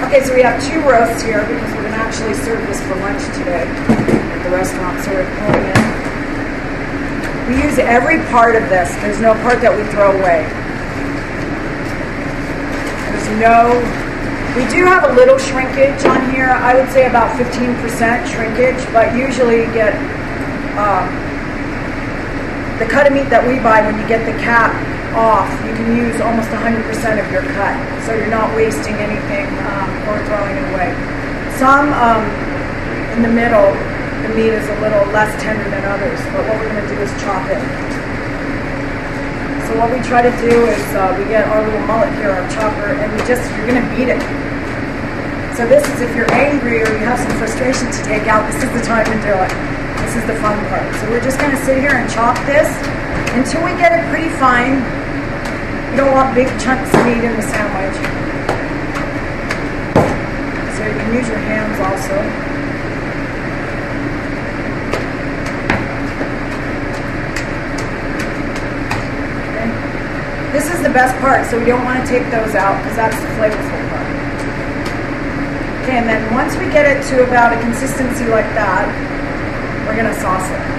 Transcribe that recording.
Okay, so we have 2 roasts here because we're going to actually serve this for lunch today at the restaurant, so we're pulling it. We use every part of this. There's no part that we throw away. We do have a little shrinkage on here. I would say about 15% shrinkage, but usually you get the cut of meat that we buy, when you get the cap off, you can use almost 100% of your cut, so you're not wasting anything or throwing it away. Some in the middle, the meat is a little less tender than others, but what we're going to do is chop it. So what we try to do is we get our little mullet here, our chopper, and you're going to beat it. So this is, if you're angry or you have some frustration to take out, this is the time to do it. This is the fun part. So we're just going to sit here and chop this until we get it pretty fine. You don't want big chunks of meat in the sandwich. So you can use your hands also. This is the best part, so we don't want to take those out because that's the flavorful part. Okay, and then once we get it to about a consistency like that, we're going to sauce it.